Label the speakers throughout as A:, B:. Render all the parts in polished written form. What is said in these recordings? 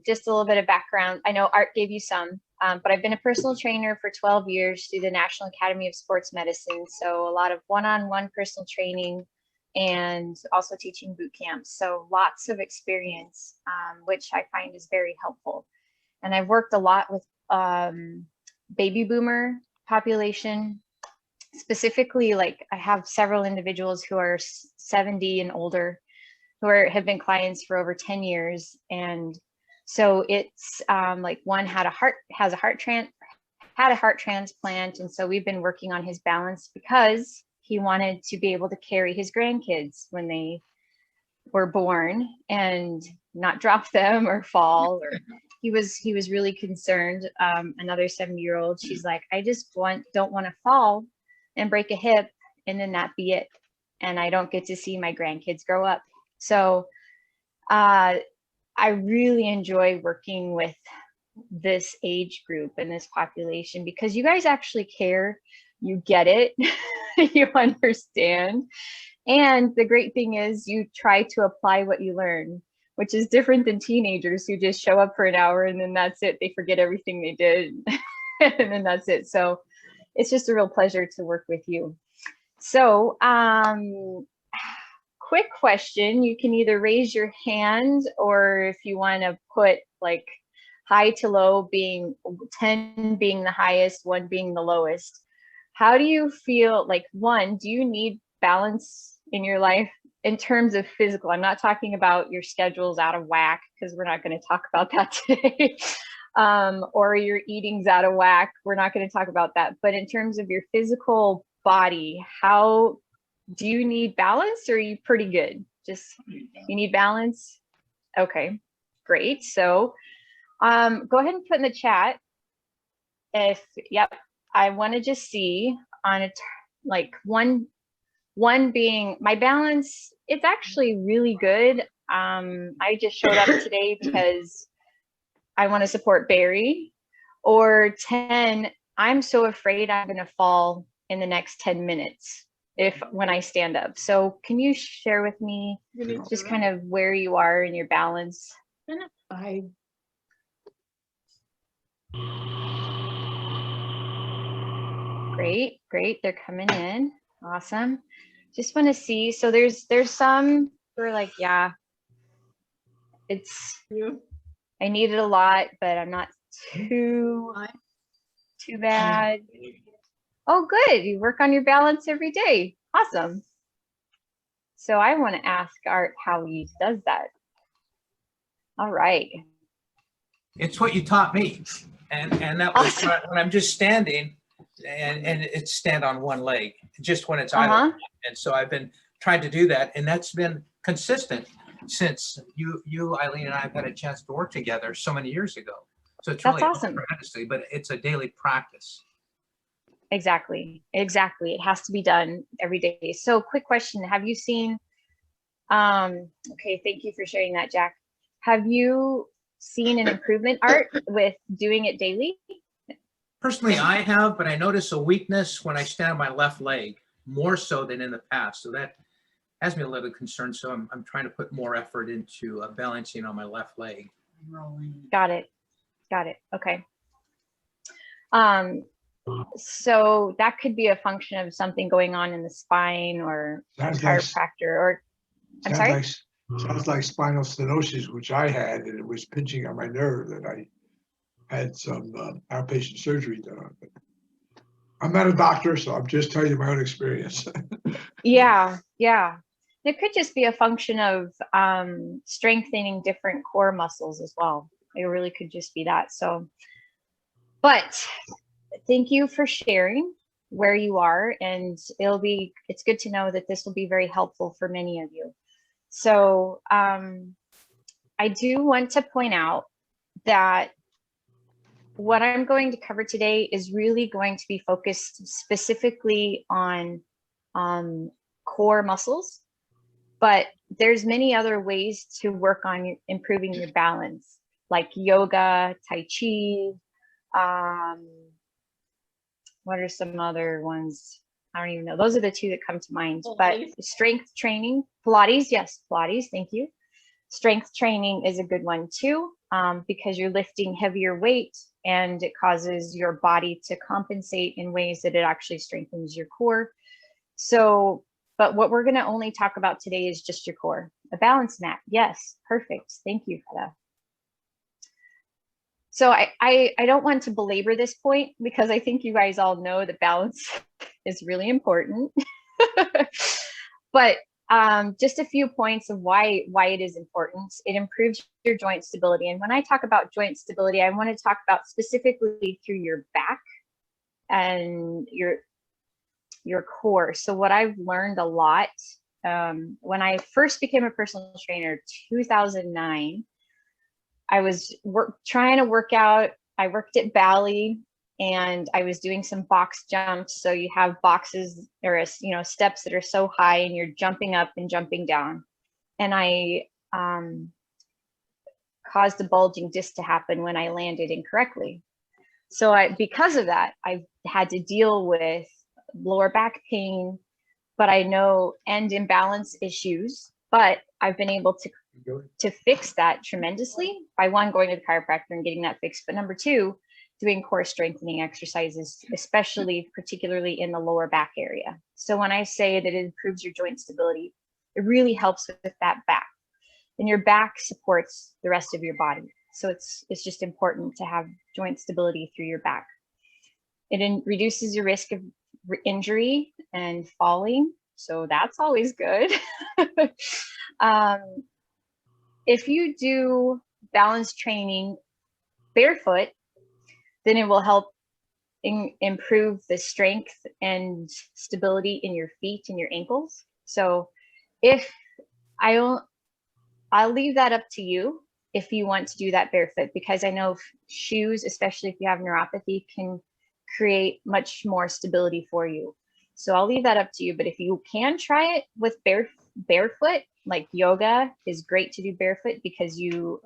A: Just a little bit of background. I know Art gave you some, but I've been a personal trainer for 12 years through the National Academy of Sports Medicine. So a lot of one-on-one personal training and also teaching boot camps. So lots of experience, which I find is very helpful. And I've worked a lot with baby boomer population. Specifically, like I have several individuals who are 70 and older who have been clients for over 10 years. And so it's like one had a heart transplant. And so we've been working on his balance because he wanted to be able to carry his grandkids when they were born and not drop them or fall. Or he was really concerned. Another 70-year-old, she's like, I just don't want to fall and break a hip and then that be it. And I don't get to see my grandkids grow up. So I really enjoy working with this age group and this population because you guys actually care, you get it, you understand. And the great thing is you try to apply what you learn, which is different than teenagers who just show up for an hour and then that's it. They forget everything they did and then that's it. So it's just a real pleasure to work with you. So quick question, you can either raise your hand or if you want to put like high to low, being 10 being the highest, 1 being the lowest. How do you feel, like, one, do you need balance in your life in terms of physical? I'm not talking about your schedule's out of whack because we're not going to talk about that today. Or your eating's out of whack. We're not going to talk about that. But in terms of your physical body, how do you need balance or are you pretty good? Just you need balance? Okay, great. So go ahead and put in the chat if, yep, I want to just see on a like one being my balance, it's actually really good. I just showed up today because I want to support Barry. Or 10, I'm so afraid I'm going to fall in the next 10 minutes when I stand up. So can you share with me just kind of where you are in your balance? Great, great. They're coming in. Awesome. Just want to see. So there's some who are like, yeah, it's, I need it a lot, but I'm not too bad. Oh, good. You work on your balance every day. Awesome. So I want to ask Art how he does that. All right.
B: It's what you taught me. And that was when I'm just standing and it's stand on one leg, just when it's idle. And so I've been trying to do that. And that's been consistent since you, Eileen, and I have had a chance to work together so many years ago. So it's really awesome. Tremendously, but it's a daily practice.
A: Exactly. Exactly. It has to be done every day. So quick question. Have you seen, okay, thank you for sharing that, Jack. Have you seen an improvement, Art, with doing it daily?
B: Personally, I have, but I notice a weakness when I stand on my left leg, more so than in the past. So that has me a little concerned. So I'm trying to put more effort into balancing on my left leg.
A: Got it. Got it. Okay. So that could be a function of something going on in the spine or chiropractor or, I'm sorry?
C: Sounds like spinal stenosis, which I had, and it was pinching on my nerve that I had some outpatient surgery done on. But I'm not a doctor, so I'm just telling you my own experience.
A: Yeah, yeah. It could just be a function of strengthening different core muscles as well. It really could just be that. So, but thank you for sharing where you are, and it's good to know that this will be very helpful for many of you. So I do want to point out that what I'm going to cover today is really going to be focused specifically on core muscles, but there's many other ways to work on improving your balance, like yoga, Tai Chi. What are some other ones? I don't even know. Those are the two that come to mind. But strength training, Pilates, yes, Pilates, thank you. Strength training is a good one too, because you're lifting heavier weight and it causes your body to compensate in ways that it actually strengthens your core. So, but what we're going to only talk about today is just your core. A balance mat. Yes, perfect. Thank you, Feta. So I don't want to belabor this point because I think you guys all know that balance is really important. But just a few points of why it is important. It improves your joint stability. And when I talk about joint stability, I want to talk about specifically through your back and your core. So what I've learned a lot, when I first became a personal trainer, 2009, I was trying to work out. I worked at Bally and I was doing some box jumps. So you have boxes or, steps that are so high and you're jumping up and jumping down. And I caused a bulging disc to happen when I landed incorrectly. So because of that, I've had to deal with lower back pain, and imbalance issues, but I've been able to fix that tremendously by one, going to the chiropractor and getting that fixed, but number two, doing core strengthening exercises, particularly in the lower back area. So when I say that it improves your joint stability, it really helps with that back, and your back supports the rest of your body. So it's just important to have joint stability through your back. It reduces your risk of injury and falling. So that's always good. If you do balance training barefoot, then it will help improve the strength and stability in your feet and your ankles. So I'll leave that up to you if you want to do that barefoot, because I know shoes, especially if you have neuropathy, can create much more stability for you. So I'll leave that up to you, but if you can try it with barefoot, like yoga is great to do barefoot because you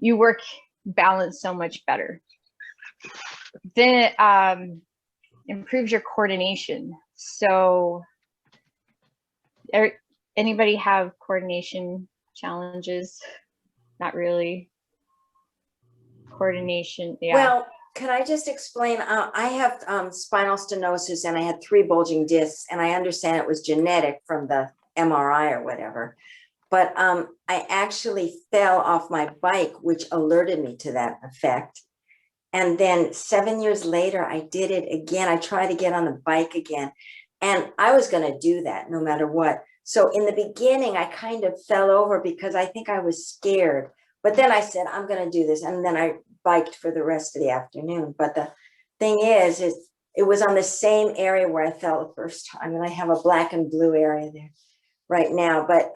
A: work balance so much better. Then it improves your coordination. So anybody have coordination challenges? Not really. Coordination, yeah.
D: Well, can I just explain? I have spinal stenosis and I had 3 bulging discs, and I understand it was genetic from the MRI or whatever. But I actually fell off my bike, which alerted me to that effect. And then 7 years later, I did it again. I tried to get on the bike again, and I was going to do that no matter what. So in the beginning, I kind of fell over because I think I was scared. But then I said, I'm going to do this. And then I biked for the rest of the afternoon. But the thing is it was on the same area where I fell the first time. And I have a black and blue area there right now. But,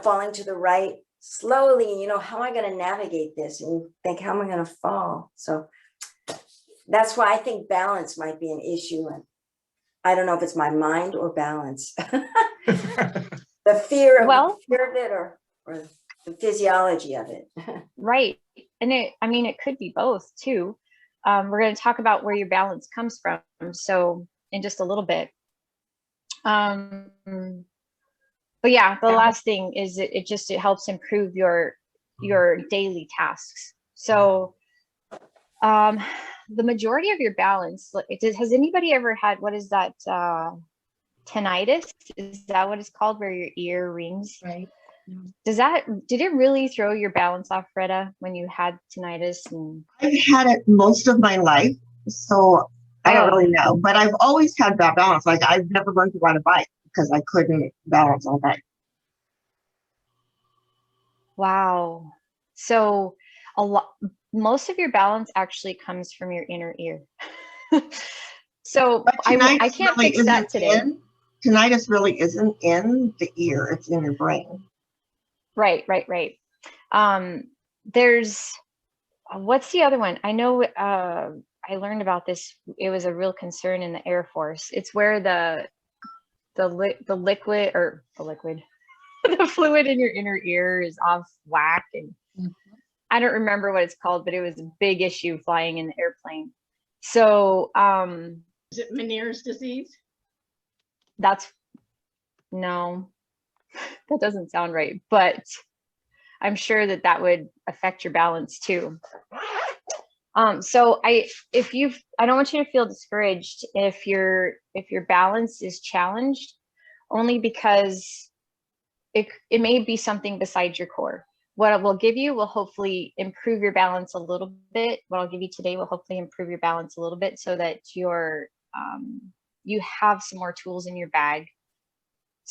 D: falling to the right slowly, how am I going to navigate this? And you think, how am I going to fall? So that's why I think balance might be an issue. And I don't know if it's my mind or balance. The fear of it or the physiology of it.
A: Right. And it could be both too. We're going to talk about where your balance comes from. So in just a little bit. But yeah, the last thing is it helps improve your daily tasks. So the majority of your balance, has anybody ever had, what is that, tinnitus? Is that what it's called, where your ear rings?
E: Right.
A: Did it really throw your balance off, Freda, when you had tinnitus?
E: I've had it most of my life, so I don't really know, but I've always had bad balance. Like I've never learned to ride a bike because I couldn't balance on a bike. Wow.
A: So most of your balance actually comes from your inner ear. So I can't really fix that today.
E: Tinnitus really isn't in the ear, it's in your brain.
A: Right. There's, what's the other one? I know I learned about this. It was a real concern in the Air Force. It's where the fluid in your inner ear is off whack. And I don't remember what it's called, but it was a big issue flying in the airplane. So,
F: is it Meniere's disease?
A: No. That doesn't sound right, but I'm sure that that would affect your balance too. So I don't want you to feel discouraged if your balance is challenged, only because it may be something besides your core. What it will give you will hopefully improve your balance a little bit. What I'll give you today will hopefully improve your balance a little bit so that you have some more tools in your bag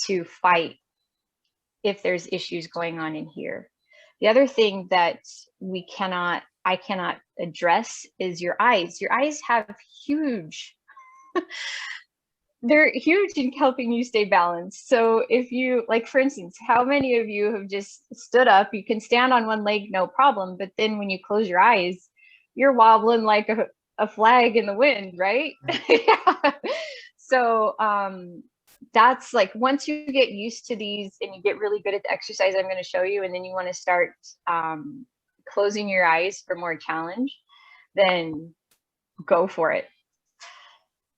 A: to fight if there's issues going on in here. The other thing that I cannot address is your eyes. Your eyes have huge, they're huge in helping you stay balanced. So if you, like, for instance, how many of you have just stood up? You can stand on one leg, no problem. But then when you close your eyes, you're wobbling like a flag in the wind, right? Yeah. So that's like, once you get used to these and you get really good at the exercise I'm going to show you, and then you want to start closing your eyes for more challenge, then go for it.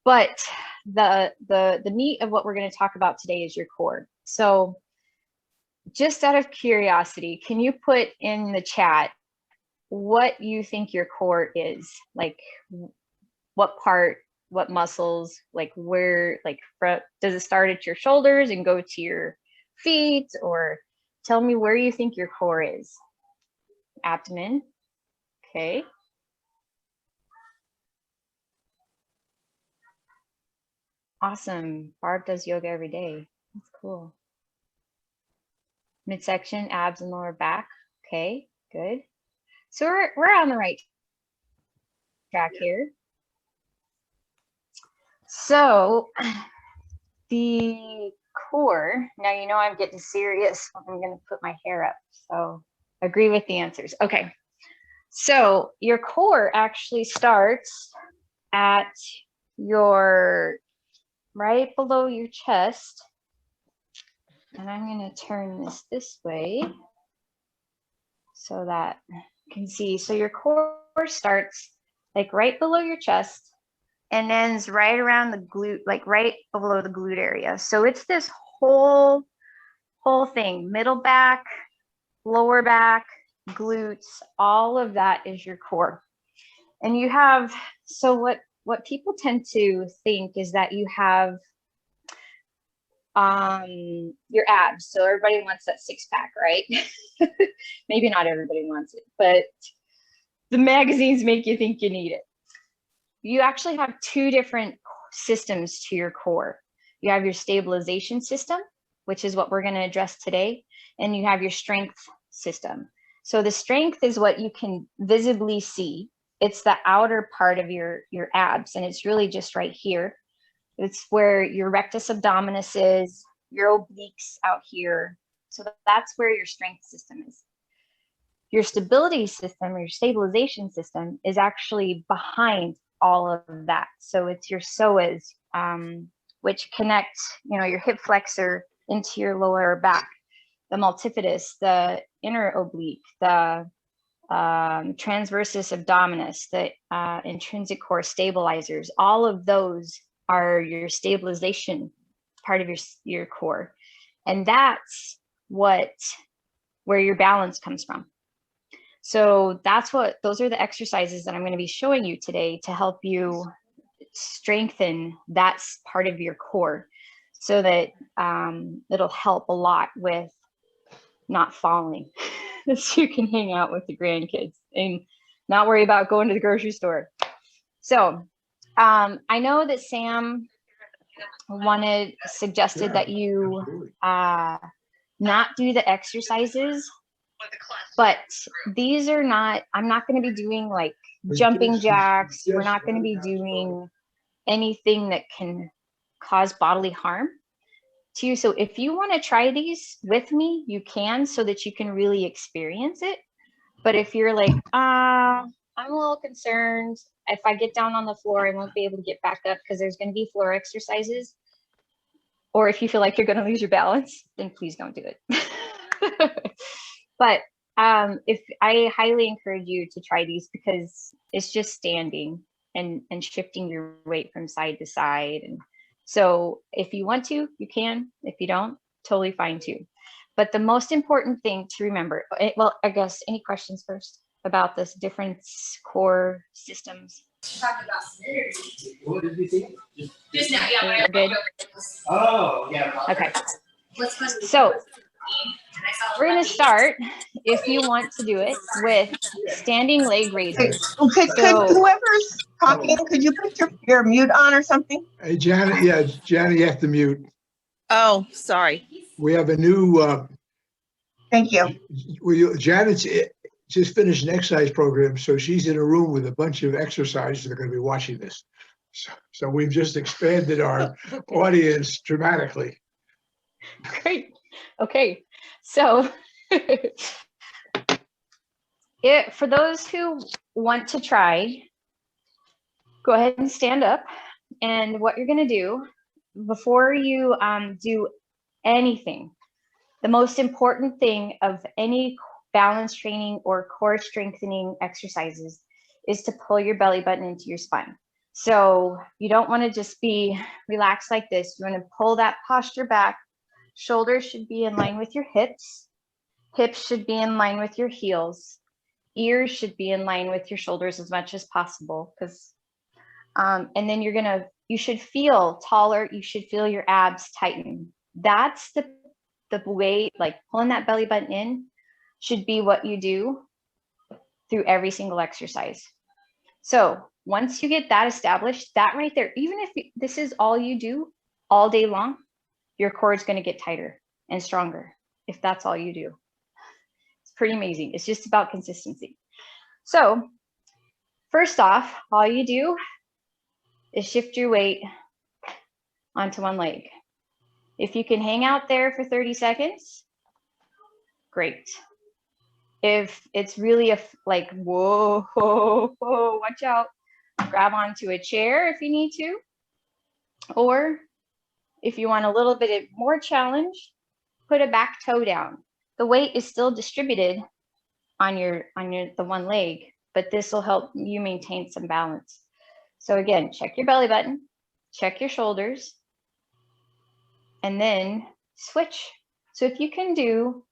A: But the meat of what we're going to talk about today is your core. So just out of curiosity, can you put in the chat what you think your core is? Like, what part, what muscles, like where, like, does it start at your shoulders and go to your feet? Or tell me where you think your core is. Abdomen. Okay. Awesome. Barb does yoga every day. That's cool. Midsection, abs, and lower back. Okay, good. So we're on the right track here. So the core, now you know I'm getting serious when I'm going to put my hair up. So agree with the answers. Okay. So your core actually starts at your right below your chest. And I'm going to turn this way so that you can see. So your core starts like right below your chest and ends right around the glute, like right below the glute area. So it's this whole thing, middle back, lower back, glutes, all of that is your core. And you have, so what people tend to think is that you have your abs. So everybody wants that six pack, right? Maybe not everybody wants it, but the magazines make you think you need it. You actually have two different systems to your core. You have your stabilization system, which is what we're going to address today, and you have your strength system. So the strength is what you can visibly see. It's the outer part of your abs, and it's really just right here. It's where your rectus abdominis is, your obliques out here. So that's where your strength system is. Your stability system or your stabilization system is actually behind all of that. So it's your psoas, which connect, your hip flexor into your lower back, the multifidus, the inner oblique, the transversus abdominis, the intrinsic core stabilizers. All of those are your stabilization part of your core. And that's where your balance comes from. So those are the exercises that I'm going to be showing you today to help you strengthen that part of your core so that it'll help a lot with not falling. So you can hang out with the grandkids and not worry about going to the grocery store. So I know that Sam suggested that you not do the exercises, but these are not, I'm not going to be doing like jumping jacks. We're not going to be doing anything that can cause bodily harm to you. So if you want to try these with me, you can, so that you can really experience it. But if you're like, I'm a little concerned, if I get down on the floor, I won't be able to get back up because there's going to be floor exercises. Or if you feel like you're going to lose your balance, then please don't do it. But if I highly encourage you to try these, because it's just standing and shifting your weight from side to side. And so if you want to, you can. If you don't, totally fine too. But the most important thing to remember, well, I guess any questions first about this different core systems?
F: Talk about synergy.
B: What did you think?
F: Just now, yeah.
A: We're good.
B: Oh, yeah.
A: Okay.
F: What's fun?
A: So we're going to start, if you want to do it, with standing leg
E: Hey,
A: raises.
E: could
A: So-
E: whoever's talking, could you put your mute on or something?
C: Hey, Janet, yeah, Janet, you have to mute.
G: Oh, sorry.
C: We have a new,
E: Thank you.
C: Janet's just finished an exercise program, so she's in a room with a bunch of exercises that are going to be watching this. So we've just expanded our audience dramatically.
A: Great. Okay. So for those who want to try, go ahead and stand up. And what you're going to do before you do anything, the most important thing of any balance training or core strengthening exercises is to pull your belly button into your spine. So you don't want to just be relaxed like this. You want to pull that posture back. Shoulders should be in line with your hips. Hips should be in line with your heels. Ears should be in line with your shoulders as much as possible, because and then you should feel taller. You should feel your abs tighten. That's the way, like pulling that belly button in should be what you do through every single exercise. So once you get that established, that right there, even if this is all you do all day long, your core is going to get tighter and stronger if that's all you do. It's pretty amazing. It's just about consistency. So first off, all you do is shift your weight onto one leg. If you can hang out there for 30 seconds, great. If it's really like, whoa, watch out, grab onto a chair if you need to. Or if you want a little bit more challenge, put a back toe down. The weight is still distributed on the one leg, but this will help you maintain some balance. So again, check your belly button, check your shoulders, and then switch. So if you can do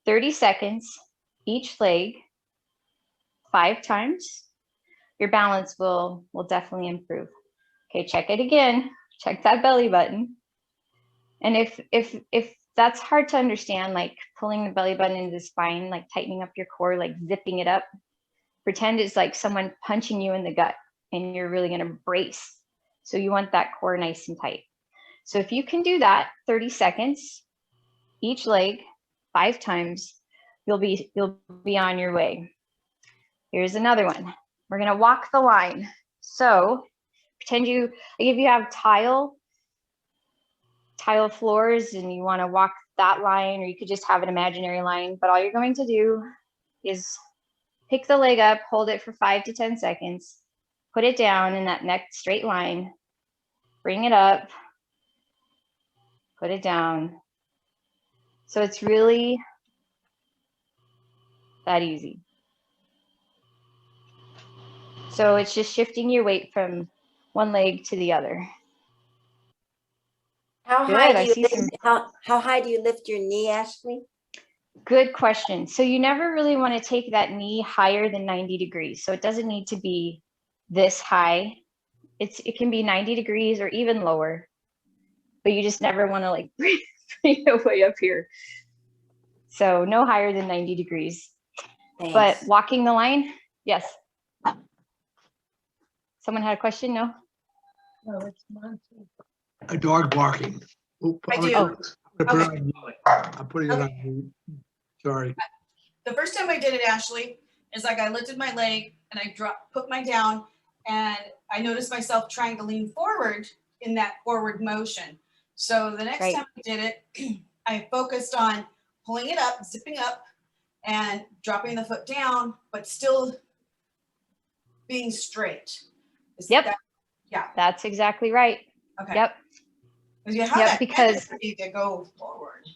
A: 30 seconds each leg 5 times, your balance will definitely improve. Okay, check it again. Check that belly button. And if that's hard to understand, like pulling the belly button into the spine, like tightening up your core, like zipping it up, pretend it's like someone punching you in the gut and you're really gonna brace. So you want that core nice and tight. So if you can do that 30 seconds, each leg 5 times, you'll be on your way. Here's another one. We're gonna walk the line. So pretend if you have tile floors and you wanna walk that line, or you could just have an imaginary line, but all you're going to do is pick the leg up, hold it for 5 to 10 seconds, put it down in that next straight line, bring it up, put it down. So it's really that easy. So it's just shifting your weight from one leg to the other.
D: How
A: Good,
D: high
A: I
D: do you
A: see
D: lift,
A: some-
D: how high do you lift your knee, Ashley?
A: Good question. So you never really want to take that knee higher than 90 degrees. So it doesn't need to be this high. It can be 90 degrees or even lower, but you just never want to like bring it way up here. So no higher than 90 degrees.
D: Thanks.
A: But walking the line, yes. Someone had a question? No?
C: A dog barking. Oop,
F: I do.
C: I'm putting it on mute. Sorry.
F: The first time I did it, Ashley, is like I lifted my leg and I put mine down, and I noticed myself trying to lean forward in that forward motion. So the next
A: Right.
F: time I did it, I focused on pulling it up, zipping up, and dropping the foot down, but still being straight. Is
A: Yep.
F: that- yeah.
A: That's exactly right.
F: Okay.
A: Yep.
F: Because you have
A: Yep,
F: that
A: because-
F: tendency to go forward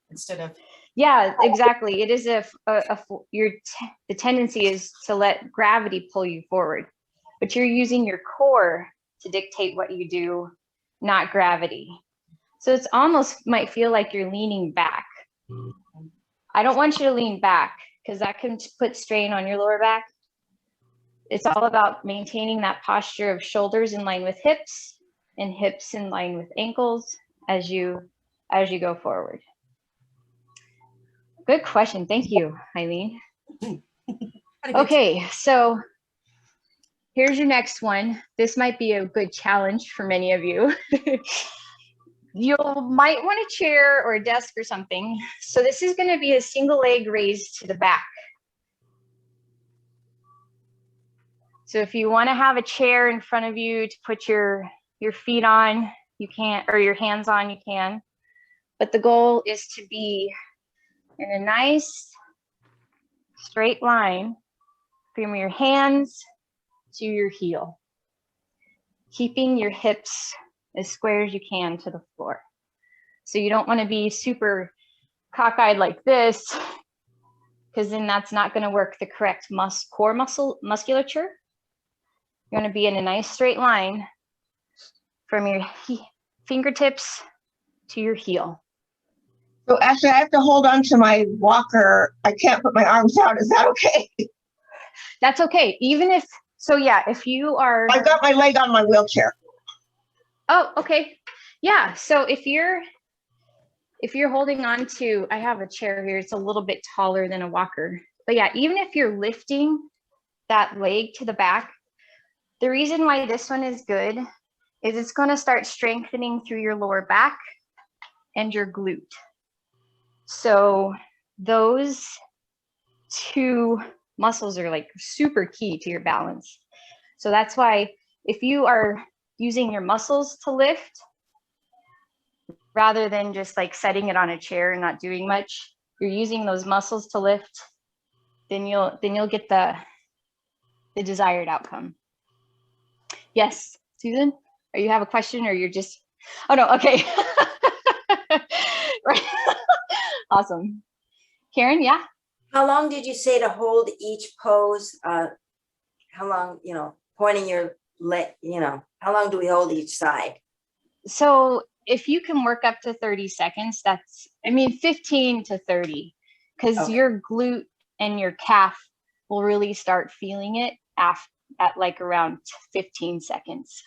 F: instead of.
A: Yeah, exactly. It is the tendency is to let gravity pull you forward, but you're using your core to dictate what you do, not gravity. So it's almost might feel like you're leaning back. I don't want you to lean back because that can put strain on your lower back. It's all about maintaining that posture of shoulders in line with hips and hips in line with ankles as you go forward. Good question. Thank you, Eileen. Okay, so here's your next one. This might be a good challenge for many of you. You might want a chair or a desk or something. So this is going to be a single leg raised to the back. So if you want to have a chair in front of you to put your feet on, you can, or your hands on, you can. But the goal is to be in a nice straight line from your hands to your heel, keeping your hips as square as you can to the floor. So you don't want to be super cockeyed like this, because then that's not going to work the correct core musculature. You want to be in a nice straight line from your fingertips to your heel.
E: So actually, I have to hold on to my walker. I can't put my arms out. Is that okay?
A: That's okay. Even if, so yeah, if you are.
E: I've got my leg on my wheelchair.
A: Oh, okay. Yeah. So if you're holding on to, I have a chair here. It's a little bit taller than a walker. But yeah, even if you're lifting that leg to the back, the reason why this one is good is it's going to start strengthening through your lower back and your glute. So those two muscles are like super key to your balance. So that's why if you are using your muscles to lift, rather than just like setting it on a chair and not doing much, you're using those muscles to lift, then you'll get the desired outcome. Yes, Susan, or you have a question, or you're just, oh no, okay. Right. Awesome. Karen, yeah?
D: How long did you say to hold each pose? How long, pointing your leg, how long do we hold each side?
A: So if you can work up to 30 seconds, 15 to 30, because your glute and your calf will really start feeling it at like around 15 seconds,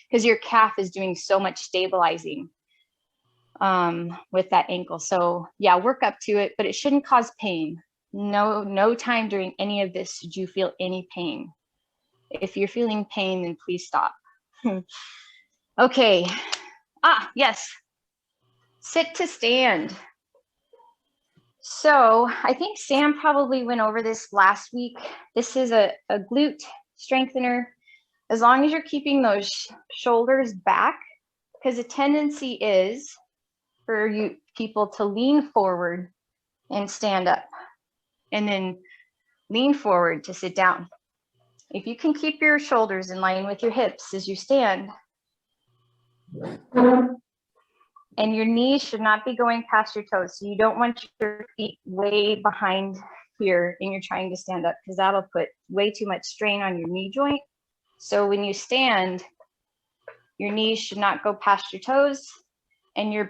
A: because your calf is doing so much stabilizing with that ankle. So yeah, work up to it, but it shouldn't cause pain. No time during any of this should you feel any pain. If you're feeling pain, then please stop. Okay. Yes. Sit to stand. So I think Sam probably went over this last week. This is a glute strengthener. As long as you're keeping those shoulders back, because the tendency is for you people to lean forward and stand up, and then lean forward to sit down. If you can keep your shoulders in line with your hips as you stand, and your knees should not be going past your toes. So you don't want your feet way behind here and you're trying to stand up, because that'll put way too much strain on your knee joint. So when you stand, your knees should not go past your toes, and your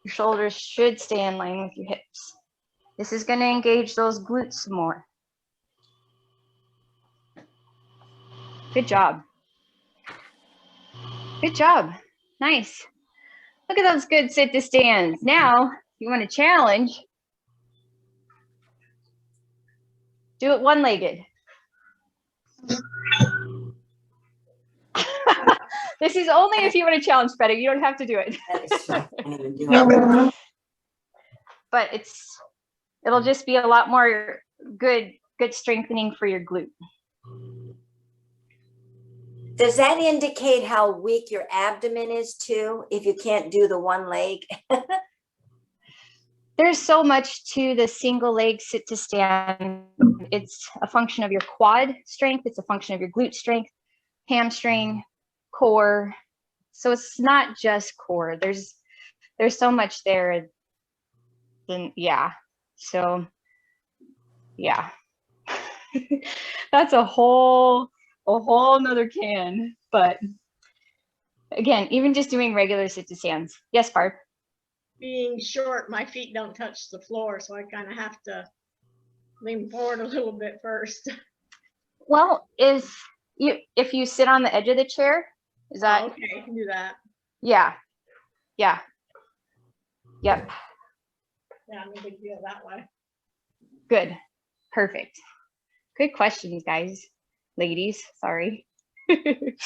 A: shoulders should stay in line with your hips. This is going to engage those glutes more. Good job. Good job. Nice. Look at those good sit to stands. Now, if you want to challenge, do it one-legged. This is only if you want to challenge, Freda. You don't have to do it.
D: That is true. I can't even do it.
A: But it'll just be a lot more good strengthening for your glute.
D: Does that indicate how weak your abdomen is too, if you can't do the one leg?
A: There's so much to the single leg sit to stand. It's a function of your quad strength. It's a function of your glute strength, hamstring, core. So it's not just core. There's so much there. Then yeah. So yeah. That's a whole nother can. But again, even just doing regular sit to stands. Yes, Barb.
H: being short, my feet don't touch the floor, so I kind of have to lean forward a little bit first.
A: Well, if you sit on the edge of the chair, is that
H: Okay, I can do that.
A: yeah. Yeah. Yep.
H: Yeah, no big deal that way.
A: Good. Perfect. Good questions, guys. Ladies, sorry. The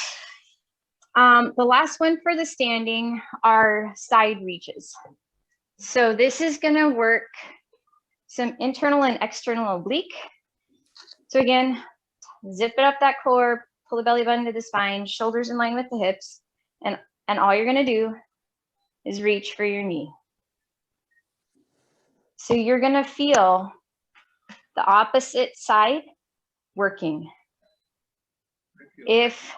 A: last one for the standing are side reaches. So this is going to work some internal and external oblique. So again, zip it up that core, pull the belly button to the spine, shoulders in line with the hips, and all you're going to do is reach for your knee. So you're going to feel the opposite side working. If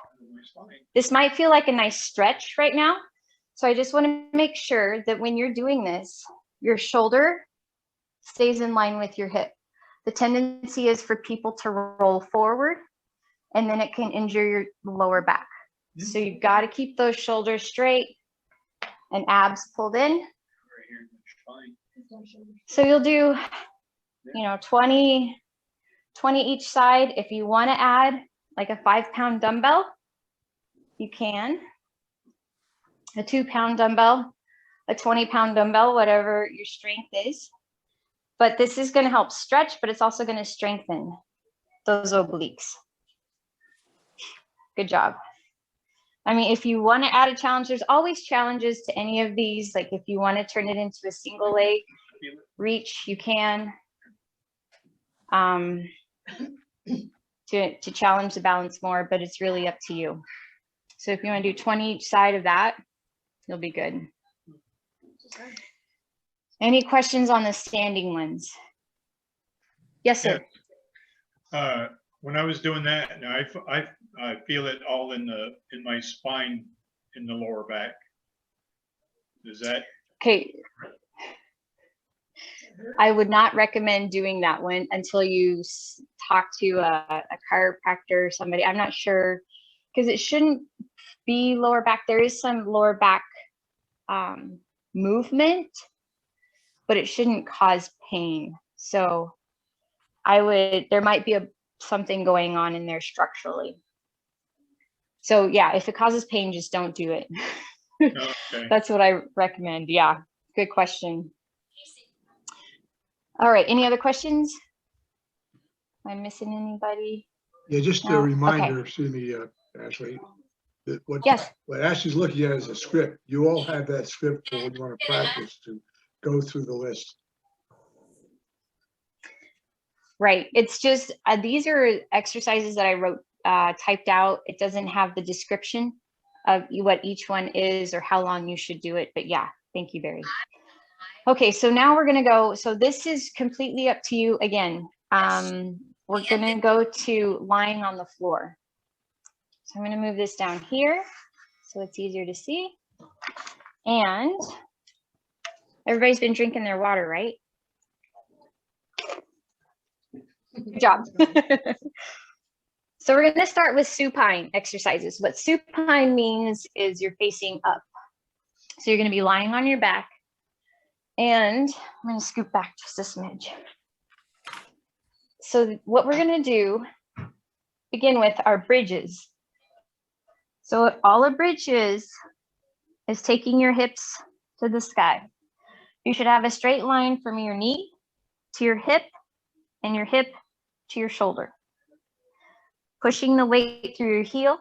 A: this might feel like a nice stretch right now, so I just want to make sure that when you're doing this, your shoulder stays in line with your hip. The tendency is for people to roll forward, and then it can injure your lower back. So you've got to keep those shoulders straight and abs pulled in. So you'll do, 20 each side. If you want to add like a 5-pound dumbbell, you can. A 2-pound dumbbell, a 20-pound dumbbell, whatever your strength is. But this is going to help stretch, but it's also going to strengthen those obliques. Good job. I mean, if you want to add a challenge, there's always challenges to any of these. Like if you want to turn it into a single leg reach, you can. To challenge the balance more, but it's really up to you. So if you want to do 20 each side of that, you'll be good. Any questions on the standing ones? Yes, sir.
I: Yeah. When I was doing that, I feel it all in my spine, in the lower back. Is that
A: okay? I would not recommend doing that one until you talk to a chiropractor or somebody. I'm not sure, because it shouldn't be lower back. There is some lower back movement, but it shouldn't cause pain. So there might be something going on in there structurally. So yeah, if it causes pain, just don't do it. Okay. That's what I recommend. Yeah, good question. All right, any other questions? Am I missing anybody?
C: Yeah, just a reminder, okay. Excuse me, Ashley, that what Ashley's looking at is a script. You all have that script for when you want to practice to go through the list.
A: Right, it's just, these are exercises that I wrote, typed out. It doesn't have the description of what each one is or how long you should do it, but yeah, thank you, Barry. Okay, so now we're gonna go, so this is completely up to you again. We're gonna go to lying on the floor. So I'm gonna move this down here so it's easier to see. And everybody's been drinking their water, right? Good job. So we're gonna start with supine exercises. What supine means is you're facing up. So you're gonna be lying on your back. And I'm going to scoop back just a smidge. So what we're going to do, begin with our bridges. So all a bridge is taking your hips to the sky. You should have a straight line from your knee to your hip and your hip to your shoulder. Pushing the weight through your heel.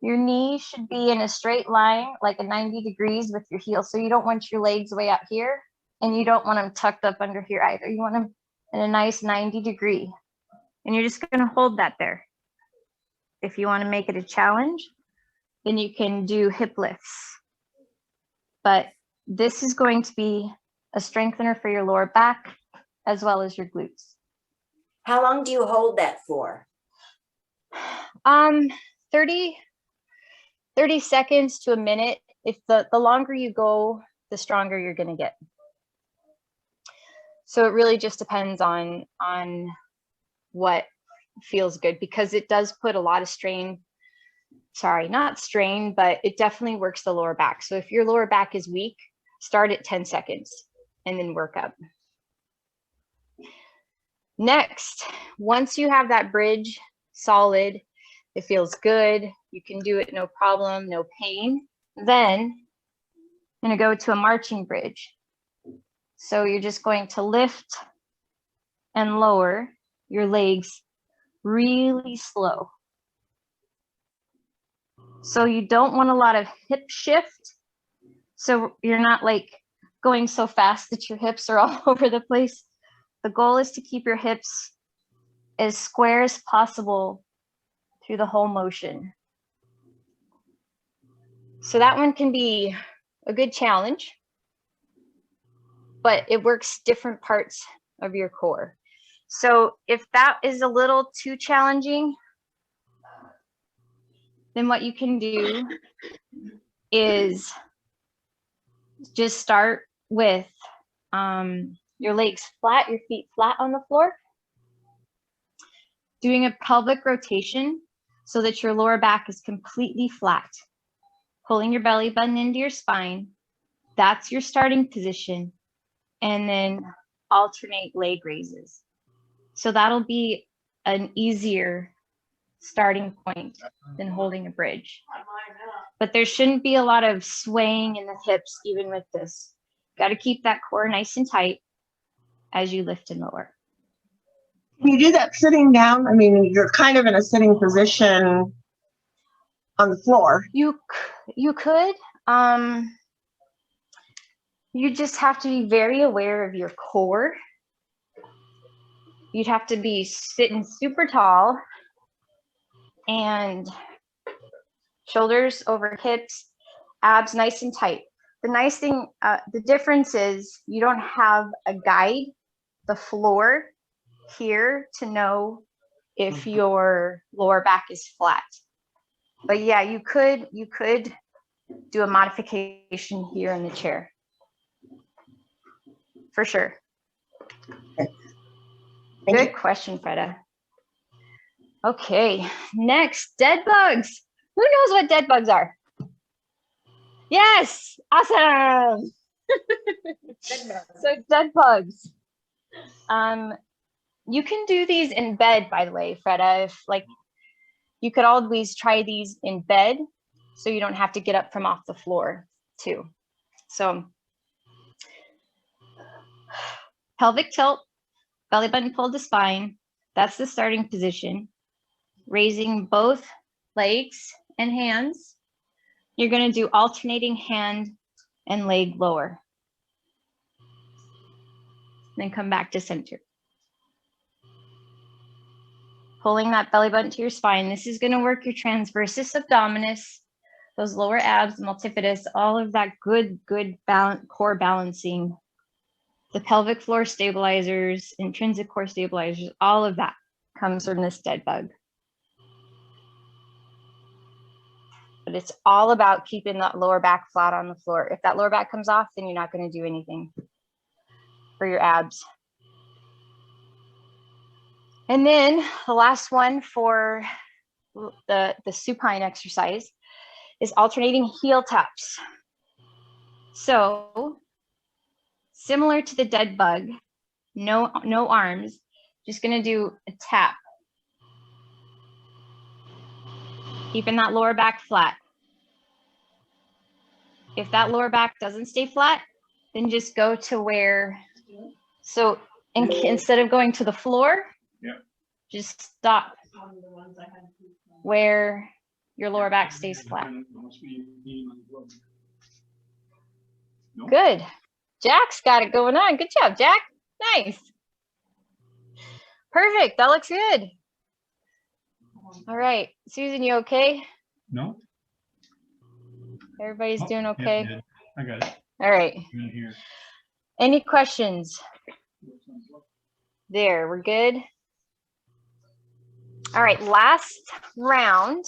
A: Your knee should be in a straight line, like a 90 degrees with your heel. So you don't want your legs way up here, and you don't want them tucked up under here either. You want them in a nice 90 degree. And you're just going to hold that there. If you want to make it a challenge, then you can do hip lifts. But this is going to be a strengthener for your lower back as well as your glutes.
D: How long do you hold that for?
A: 30 seconds to a minute. If the longer you go, the stronger you're going to get. So it really just depends on what feels good, because it does put a lot of strain. Sorry, not strain, but it definitely works the lower back. So if your lower back is weak, Start at 10 seconds and then work up. Next, once you have that bridge solid, it feels good, you can do it no problem, no pain, then I'm going to go to a marching bridge. So you're just going to lift and lower your legs really slow. So you don't want a lot of hip shift. So you're not like going so fast that your hips are all over the place. The goal is to keep your hips as square as possible through the whole motion. So that one can be a good challenge, but it works different parts of your core. So if that is a little too challenging, then what you can do is just start with your legs flat, your feet flat on the floor, doing a pelvic rotation so that your lower back is completely flat, pulling your belly button into your spine. That's your starting position. And then alternate leg raises. So that'll be an easier starting point than holding a bridge. But there shouldn't be a lot of swaying in the hips even with this. Got to keep that core nice and tight as you lift and lower.
E: Can you do that sitting down? I mean, you're kind of in a sitting position on the floor.
A: You could. You just have to be very aware of your core. You'd have to be sitting super tall and shoulders over hips, abs nice and tight. The nice thing, the difference is you don't have a guide, the floor here to know if your lower back is flat. But yeah, you could do a modification here in the chair. For sure. Good question, Freda. Okay, next, dead bugs. Who knows what dead bugs are? Yes, awesome. So dead bugs. You can do these in bed, by the way, Freda. If like, you could always try these in bed, so you don't have to get up from off the floor, too. So. Pelvic tilt, belly button pulled to spine. That's the starting position. Raising both legs and hands. You're going to do alternating hand and leg lower. Then come back to center. Pulling that belly button to your spine. This is going to work your transversus abdominis, those lower abs, multifidus, all of that good core balancing. The pelvic floor stabilizers, intrinsic core stabilizers, all of that comes from this dead bug. But it's all about keeping that lower back flat on the floor. If that lower back comes off, then you're not going to do anything for your abs. And then the last one for the supine exercise is alternating heel taps. So similar to the dead bug, no arms, just gonna do a tap. Keeping that lower back flat. If that lower back doesn't stay flat, then just go to where, so instead of going to the floor, just stop where your lower back stays flat. Good. Jack's got it going on. Good job, Jack. Nice. Perfect. That looks good. All right. Susan, you okay?
I: No.
A: Everybody's doing okay?
I: Yeah, I got it.
A: All right.
I: In here.
A: Any questions? There, we're good. All right, last round.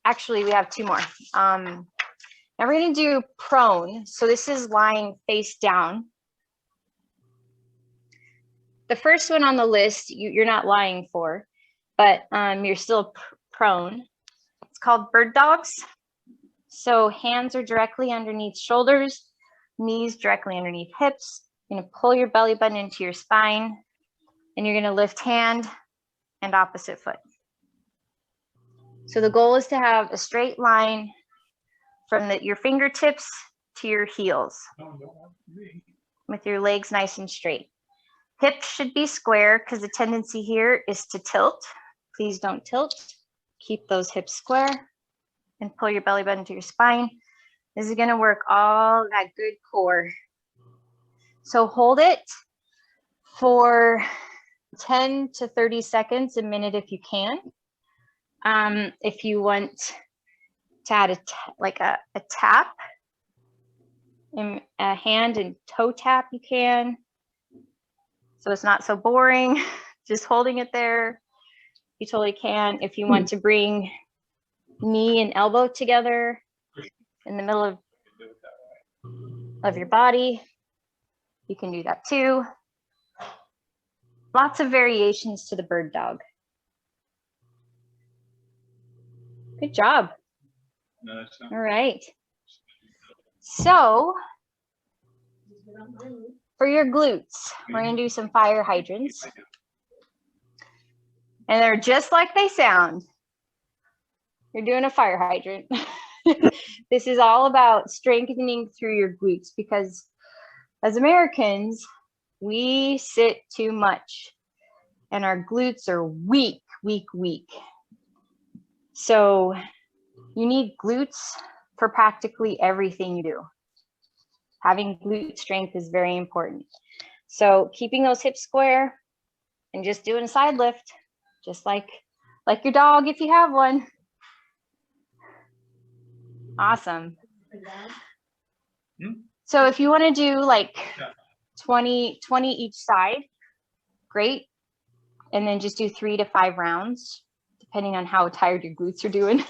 A: Actually, we have two more. Now we're going to do prone. So this is lying face down. The first one on the list, you're not lying for, but you're still prone. It's called bird dogs. So hands are directly underneath shoulders. knees directly underneath hips. You're gonna pull your belly button into your spine, and you're gonna lift hand and opposite foot. So the goal is to have a straight line from your fingertips to your heels with your legs nice and straight. Hips should be square because the tendency here is to tilt. Please don't tilt. Keep those hips square and pull your belly button to your spine. This is gonna work all that good core. So hold it for 10 to 30 seconds, a minute if you can. If you want to add a tap, a hand and toe tap, you can. So it's not so boring, just holding it there. You totally can. If you want to bring knee and elbow together in the middle of your body, you can do that too. Lots of variations to the bird dog. Good job.
I: No, that's not.
A: All right. So for your glutes, we're gonna do some fire hydrants. And they're just like they sound. You're doing a fire hydrant. This is all about strengthening through your glutes because as Americans, we sit too much and our glutes are weak, weak, weak. So you need glutes for practically everything you do. Having glute strength is very important. So keeping those hips square and just doing a side lift, just like your dog if you have one. Awesome. So if you want to do like 20 each side, great. And then just do 3 to 5 rounds, depending on how tired your glutes are doing.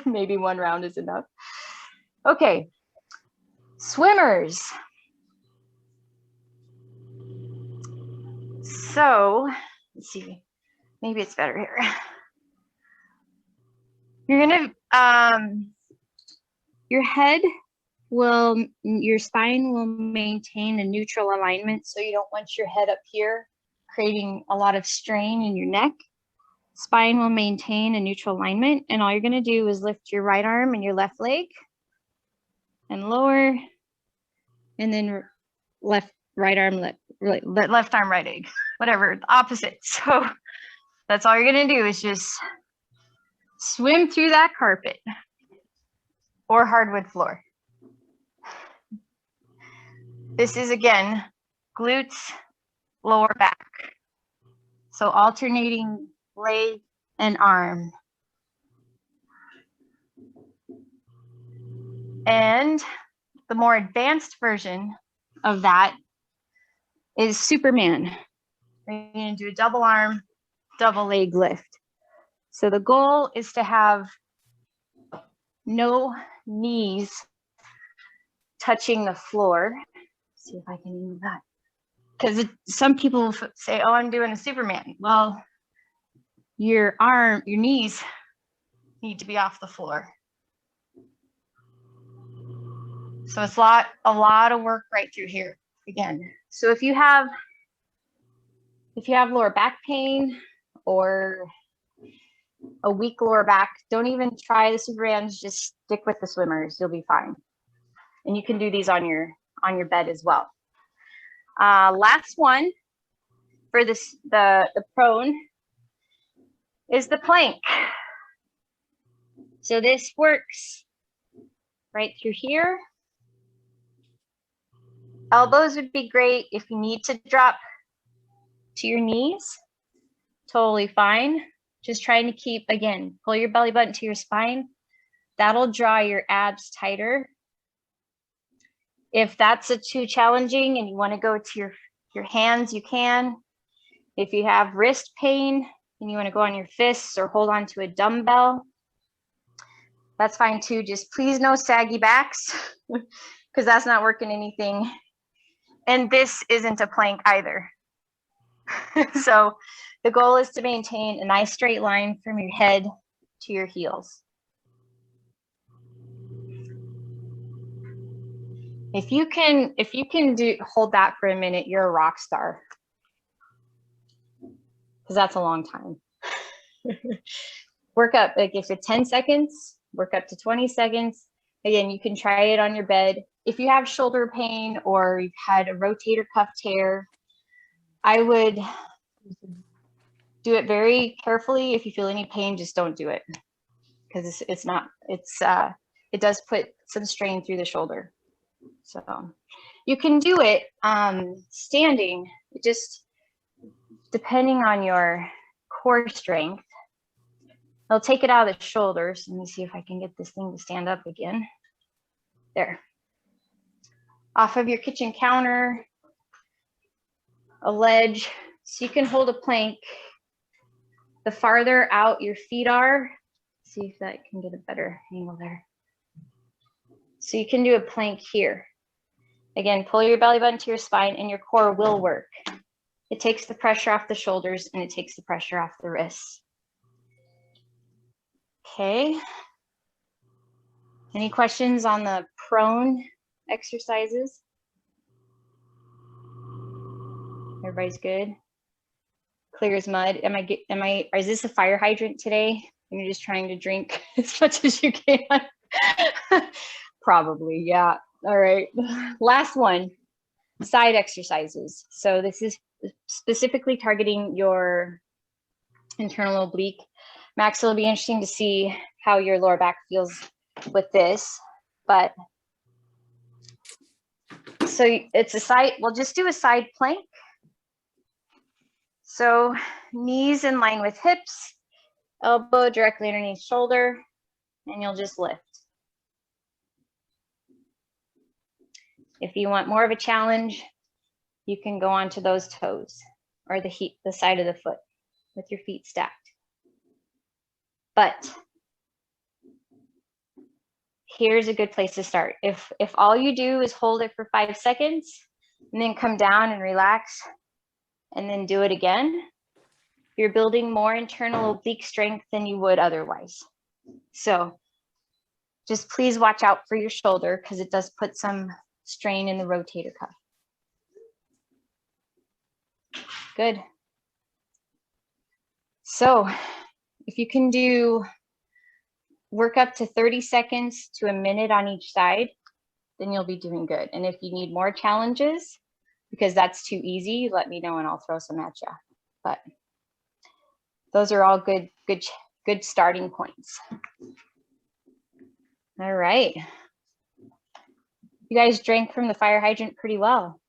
A: Maybe 1 round is enough. Okay, swimmers. So let's see, maybe it's better here. You're gonna, your head will, your spine will maintain a neutral alignment. So you don't want your head up here, creating a lot of strain in your neck. Spine will maintain a neutral alignment. And all you're gonna do is lift your right arm and your left leg and lower, and then right arm, left arm, right leg, whatever, the opposite. So that's all you're gonna do is just swim through that carpet or hardwood floor. This is again, glutes, lower back. So alternating leg and arm. And the more advanced version of that is Superman. We're going to do a double arm, double leg lift. So the goal is to have no knees touching the floor. Let's see if I can do that. Because some people say, oh, I'm doing a Superman. Well, your knees need to be off the floor. So it's a lot of work right through here again. So if you have lower back pain or a weak lower back, don't even try the Supermans, just stick with the swimmers, you'll be fine. And you can do these on your bed as well. Last one for this, the prone is the plank. So this works right through here. Elbows would be great if you need to drop to your knees, totally fine. Just trying to keep, again, pull your belly button to your spine. That'll draw your abs tighter. If that's too challenging and you want to go to your hands, you can. If you have wrist pain and you want to go on your fists or hold on to a dumbbell, that's fine too. Just please no saggy backs because that's not working anything. And this isn't a plank either. So the goal is to maintain a nice straight line from your head to your heels. If you can hold that for a minute, you're a rock star. Because that's a long time. Work up, like if it's 10 seconds, work up to 20 seconds. Again, you can try it on your bed. If you have shoulder pain or you've had a rotator cuff tear, I would do it very carefully. If you feel any pain, just don't do it. Because it does put some strain through the shoulder. So you can do it standing, just depending on your core strength. I'll take it out of the shoulders. Let me see if I can get this thing to stand up again. There. Off of your kitchen counter, a ledge, so you can hold a plank. The farther out your feet are, see if that can get a better angle there. So you can do a plank here. Again, pull your belly button to your spine and your core will work. It takes the pressure off the shoulders and it takes the pressure off the wrists. Okay. Any questions on the prone exercises? Everybody's good? Clear as mud. Is this a fire hydrant today? And you're just trying to drink as much as you can? Probably, yeah. All right. Last one, side exercises. So this is specifically targeting your internal oblique. Max, it'll be interesting to see how your lower back feels with this, but so it's a side, we'll just do a side plank. So knees in line with hips, elbow directly underneath shoulder, and you'll just lift. If you want more of a challenge, you can go onto those toes or the side of the foot with your feet stacked. But here's a good place to start. If all you do is hold it for 5 seconds and then come down and relax and then do it again, you're building more internal oblique strength than you would otherwise. So just please watch out for your shoulder because it does put some strain in the rotator cuff. Good. So if you can work up to 30 seconds to a minute on each side, then you'll be doing good. And if you need more challenges, because that's too easy, let me know and I'll throw some at you. But those are all good starting points. All right. You guys drank from the fire hydrant pretty well.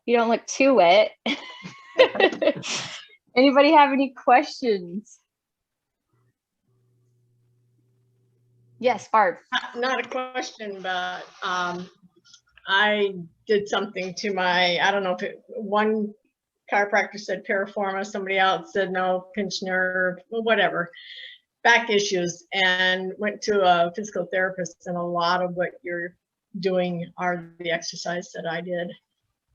A: You don't look too wet. Anybody have any questions? Yes, Barb.
H: Not a question, but I did something to my, I don't know if one chiropractor said piriformis, somebody else said no, pinched nerve, whatever, back issues, and went to a physical therapist, and a lot of what you're doing are the exercise that I did.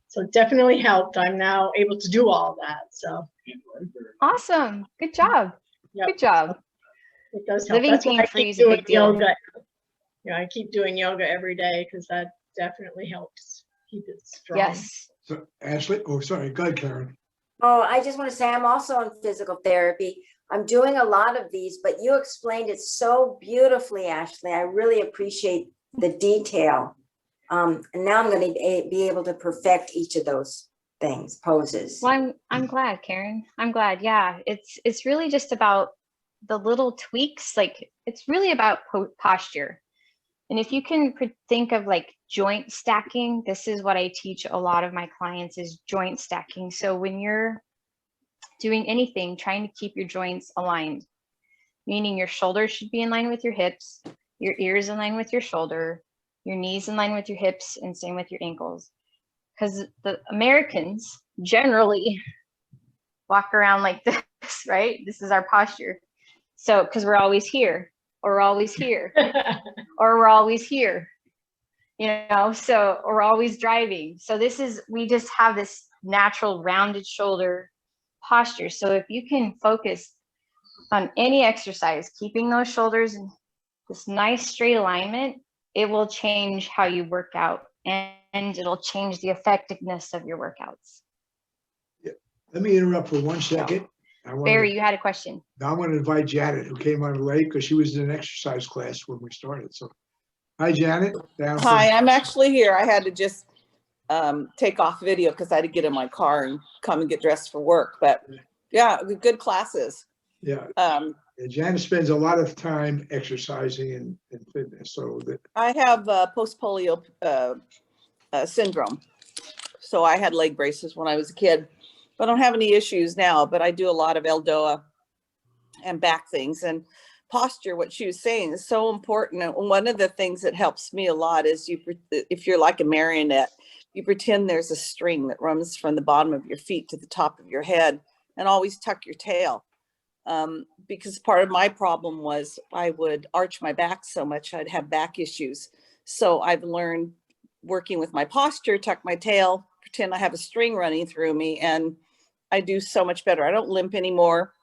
H: So it definitely helped. I'm now able to do all that. So
A: awesome. Good job.
H: Yep.
A: Good job.
H: It does help.
A: Living pain-free is a big deal.
H: Yoga. You know, I keep doing yoga every day because that definitely helps keep it strong.
A: Yes.
C: So Ashley, oh, sorry, go ahead, Karen.
D: Oh, I just want to say I'm also in physical therapy. I'm doing a lot of these, but you explained it so beautifully, Ashley. I really appreciate the detail. And now I'm going to be able to perfect each of those things, poses.
A: Well, I'm glad, Karen. I'm glad. Yeah, it's really just about the little tweaks. Like it's really about posture. And if you can think of like joint stacking, this is what I teach a lot of my clients is joint stacking. So when you're doing anything, trying to keep your joints aligned, meaning your shoulders should be in line with your hips, your ears in line with your shoulder, your knees in line with your hips, and same with your ankles. Because the Americans generally walk around like this, right? This is our posture. So, because we're always here, or we're always here, or we're always here, you know, so, or we're always driving. So we just have this natural rounded shoulder posture. So if you can focus on any exercise, keeping those shoulders in this nice straight alignment, it will change how you work out, and it'll change the effectiveness of your workouts.
C: Let me interrupt for 1 second.
A: Barry, you had a question.
C: Now I'm going to invite Janet, who came on late because she was in an exercise class when we started. So, hi, Janet.
G: Hi, I'm actually here. I had to just take off video because I had to get in my car and come and get dressed for work. But yeah, good classes.
C: Yeah. Janet spends a lot of time exercising and fitness. So that
G: I have post-polio syndrome. So I had leg braces when I was a kid, but I don't have any issues now. But I do a lot of Eldoa and back things, and posture, what she was saying, is so important. And one of the things that helps me a lot is if you're like a marionette, you pretend there's a string that runs from the bottom of your feet to the top of your head, and always tuck your tail. Because part of my problem was I would arch my back so much, I'd have back issues. So I've learned, working with my posture, tuck my tail, pretend I have a string running through me, and I do so much better. I don't limp anymore.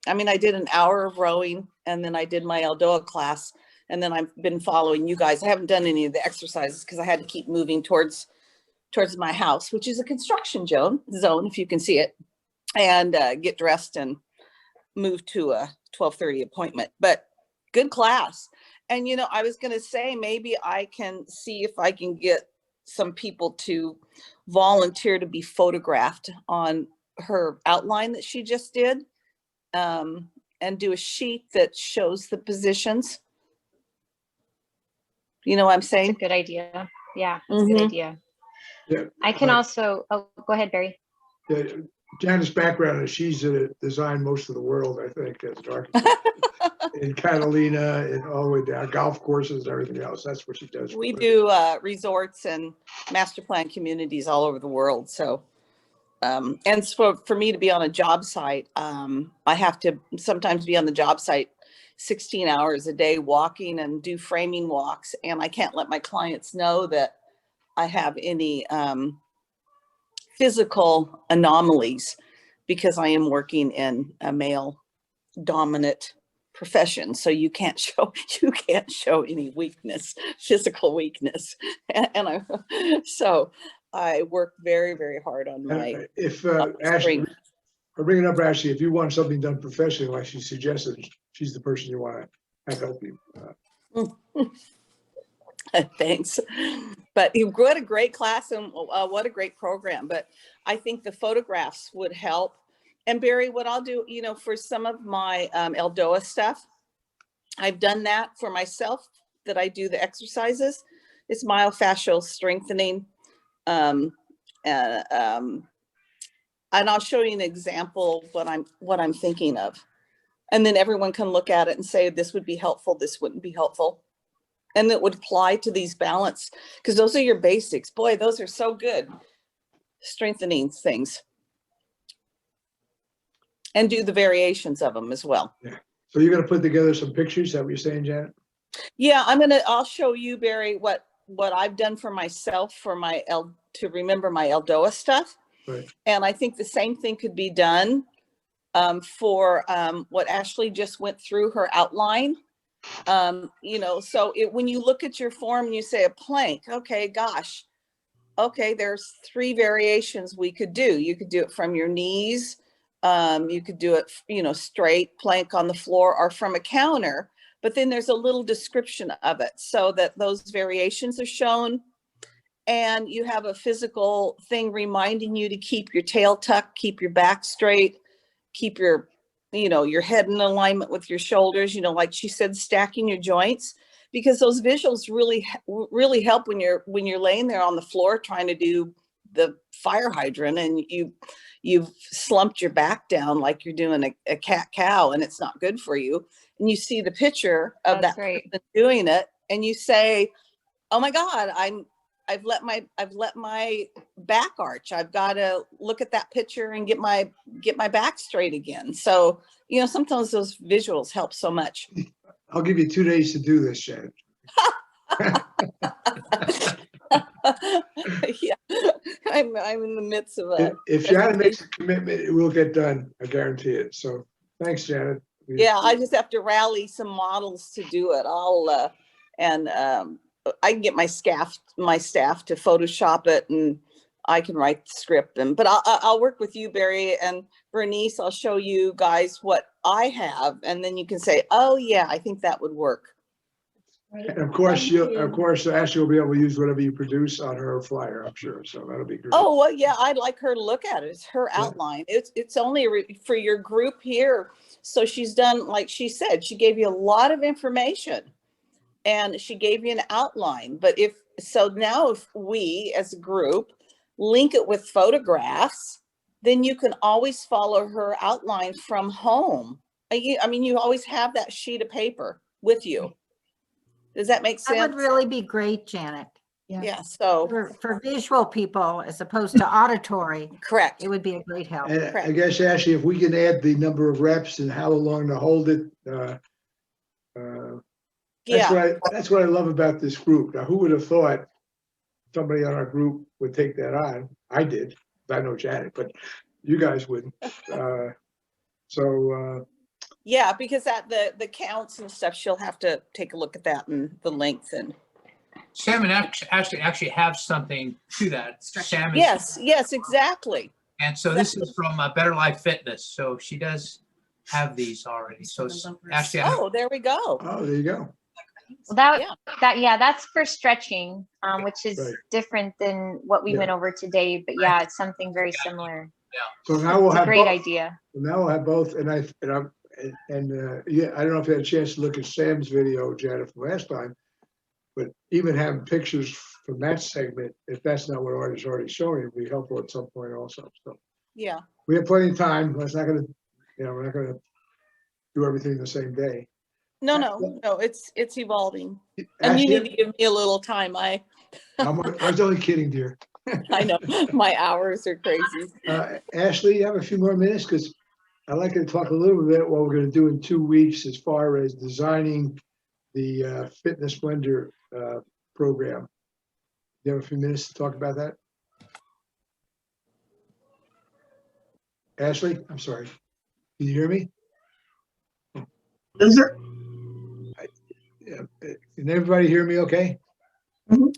G: I mean, I did an hour of rowing, and then I did my Eldoa class, and then I've been following you guys. I haven't done any of the exercises because I had to keep moving towards my house, which is a construction zone, if you can see it, and get dressed and move to a 12:30 appointment. But good class. And, you know, I was going to say, maybe I can see if I can get some people to volunteer to be photographed on her outline that she just did, and do a sheet that shows the positions. You know what I'm saying?
A: That's a good idea. Yeah, that's a good idea.
C: Yeah.
A: I can also, oh, go ahead, Barry.
C: Yeah, Janet's background is she's designed most of the world, I think, as an architect. In Catalina and all the way down, golf courses and everything else. That's what she does.
G: We do resorts and master plan communities all over the world. So, and for me to be on a job site, I have to sometimes be on the job site 16 hours a day walking and do framing walks. And I can't let my clients know that I have any physical anomalies because I am working in a male dominant profession. So you can't show any weakness, physical weakness. And so I work very, very hard on my
C: Ashley, I'm bringing up Ashley, if you want something done professionally, like she suggested, she's the person you want to have help you.
G: Thanks. But what a great class, and what a great program. But I think the photographs would help. And Barry, what I'll do, you know, for some of my Eldoa stuff, I've done that for myself, that I do the exercises. It's myofascial strengthening. And I'll show you an example of what I'm thinking of. And then everyone can look at it and say, this would be helpful, this wouldn't be helpful. And that would apply to these balance, because those are your basics. Boy, those are so good. Strengthening things. And do the variations of them as well.
C: Yeah. So you're going to put together some pictures, is that what you're saying, Janet?
G: Yeah, I'll show you, Barry, what I've done for myself for to remember my Eldoa stuff.
C: Right.
G: And I think the same thing could be done for what Ashley just went through, her outline. You know, so when you look at your form and you say a plank, okay, gosh, okay, there's 3 variations we could do. You could do it from your knees. You could do it, you know, straight plank on the floor or from a counter, but then there's a little description of it so that those variations are shown, and you have a physical thing reminding you to keep your tail tucked, keep your back straight, keep your, you know, your head in alignment with your shoulders, you know, like she said, stacking your joints, because those visuals really help when you're laying there on the floor trying to do the fire hydrant, and you've slumped your back down like you're doing a cat-cow, and it's not good for you. And you see the picture of that person doing it, and you say, oh my God, I've let my back arch. I've got to look at that picture and get my back straight again. So, you know, sometimes those visuals help so much.
C: I'll give you 2 days to do this, Shannon.
G: Yeah, I'm in the midst of it.
C: If Shannon makes a commitment, it will get done. I guarantee it. So thanks, Shannon.
G: Yeah, I just have to rally some models to do it. And I can get my staff to Photoshop it, and I can write the script. And but I'll work with you, Barry, and Bernice. I'll show you guys what I have, and then you can say, "Oh yeah, I think that would work."
C: And of course, Ashley will be able to use whatever you produce on her flyer, I'm sure. So that'll be great.
G: Oh well, yeah, I'd like her to look at it. It's her outline. It's only for your group here. So she's done, like she said, she gave you a lot of information, and she gave you an outline. But if we as a group link it with photographs, then you can always follow her outline from home. I mean, you always have that sheet of paper with you. Does that make sense?
J: That would really be great, Janet.
G: Yeah. So
J: for visual people as opposed to auditory,
G: correct.
J: It would be a great help.
C: And I guess, Ashley, if we can add the number of reps and how long to hold it, that's what I love about this group. Now, who would have thought somebody on our group would take that on? I did. I know Janet, but you guys wouldn't.
G: Yeah, because the counts and stuff, she'll have to take a look at that and the length and.
B: Sam and actually have something to that. Sam is,
G: yes, exactly.
B: And so this is from Better Life Fitness. So she does have these already. So Ashley,
G: there we go.
C: Oh, there you go.
A: Well, that's for stretching, which is different than what we went over today. But yeah, it's something very similar.
B: Yeah.
C: So now we'll have
A: a great
C: both.
A: idea.
C: Now we'll have both, I don't know if you had a chance to look at Sam's video, Janet, from last time, but even having pictures from that segment, if that's not what Art is already showing, would be helpful at some point also. So
G: yeah,
C: we have plenty of time. We're not going to do everything the same day.
G: No, it's evolving, and you need to give me a little time. I
C: was only kidding, dear.
G: I know my hours are crazy.
C: Ashley, you have a few more minutes because I'd like to talk a little bit what we're going to do in 2 weeks as far as designing the Fitness Blender program. You have a few minutes to talk about that? Ashley, I'm sorry. Can you hear me?
E: Is there?
C: Can everybody hear me okay?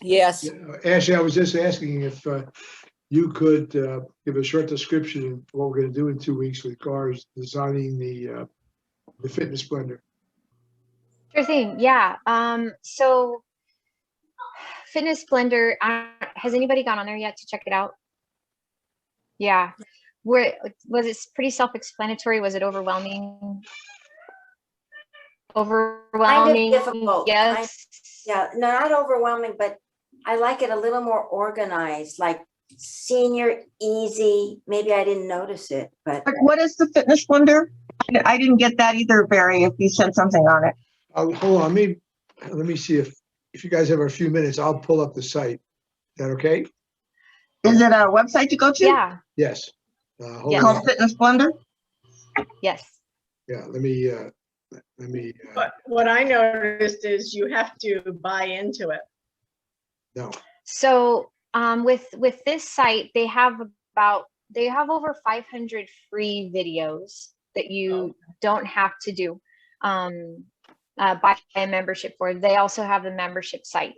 G: Yes.
C: Ashley, I was just asking if you could give a short description of what we're going to do in 2 weeks with cars designing the Fitness Blender.
A: Sure thing. Yeah. So Fitness Blender, has anybody gone on there yet to check it out? Yeah. Was it pretty self-explanatory? Was it overwhelming? Overwhelming?
D: Kind of difficult.
A: Yes.
D: Not overwhelming, but I like it a little more organized, like senior easy. Maybe I didn't notice it, but
E: What is the Fitness Blender? I didn't get that either, Barry, if you said something on it.
C: Hold on, let me see if you guys have a few minutes, I'll pull up the site. Is that okay?
E: Is it a website to go to?
A: Yeah.
C: Yes.
E: Called Fitness Blender?
A: Yes.
C: Yeah, let me.
H: But what I noticed is you have to buy into it.
C: No.
A: So with this site, they have over 500 free videos that you don't have to do buy a membership for. They also have a membership site.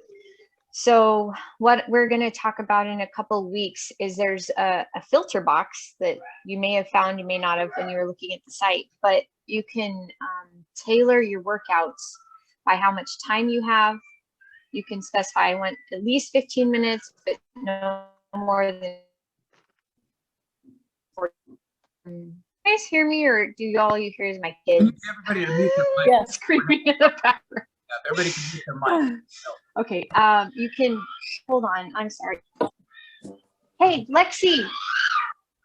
A: So what we're going to talk about in a couple of weeks is there's a filter box that you may have found, you may not have when you were looking at the site, but you can tailor your workouts by how much time you have. You can specify, I want at least 15 minutes, but no more than 40. You guys hear me, or do all you hear is my kids?
B: Everybody to mute their mic.
A: Yeah, screaming in the background.
B: Yeah, everybody can mute their mic.
A: Okay, you can, hold on, I'm sorry. Hey, Lexi,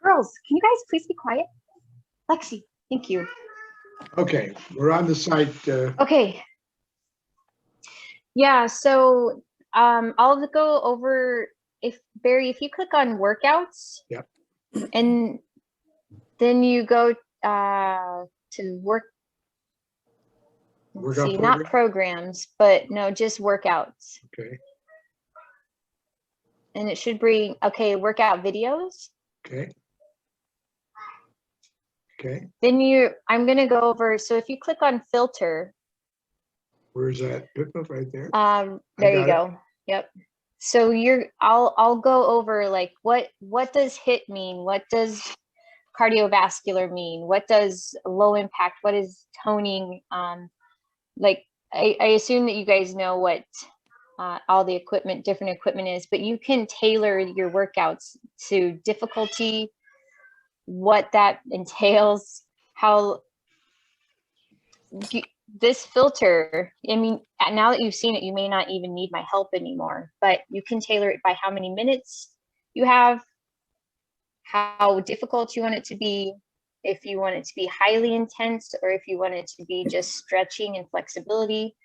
A: girls, can you guys please be quiet? Lexi, thank you.
C: Okay, we're on the site.
A: Okay. Yeah, so I'll go over, Barry, if you click on workouts.
C: Yep.
A: And then you go to workout
C: program?
A: not programs, but no, just workouts.
C: Okay.
A: And it should bring, workout videos.
C: Okay. Okay.
A: Then I'm going to go over, so if you click on filter,
C: Where's that? Right there.
A: There you
C: got
A: go. Yep. So I'll go over like what does HIT mean? What does cardiovascular mean? What does low impact? What is toning? Like I assume that you guys know what all the different equipment is, but you can tailor your workouts to difficulty, what that entails, how this filter, I mean, now that you've seen it, you may not even need my help anymore, but you can tailor it by how many minutes you have, how difficult you want it to be, if you want it to be highly intense, or if you want it to be just stretching and flexibility.